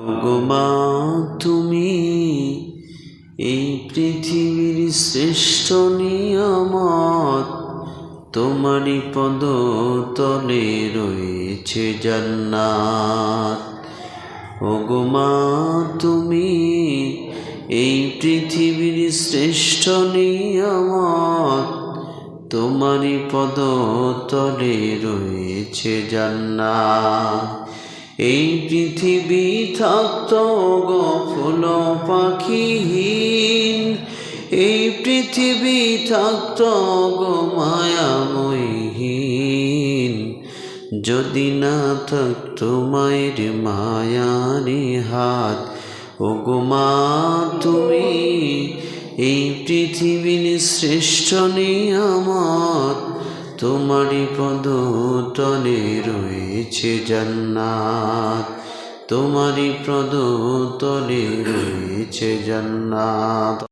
গো মা তুমি এই পৃথিবীর শ্রেষ্ঠ নিয়ামত, তোমারই পদ তলে রয়েছে জান্নাত। ওগো মা তুমি এই পৃথিবীর শ্রেষ্ঠ নিয়ামত, তোমারই পদ তলে রয়েছে জান্নাত। এই পৃথিবী থাকতো গো ফুল পাখিহীন, এই পৃথিবী থাকতো গো মায়াময়হীন, যদি না থাকতো মায়ের মায়ারি হাত। ওগো মা তুমি এই পৃথিবীর শ্রেষ্ঠ নিয়ামত, তোমারই পদ তলে রয়েছে জান্নাত, তোমারই পদ তলে রয়েছে জান্নাত।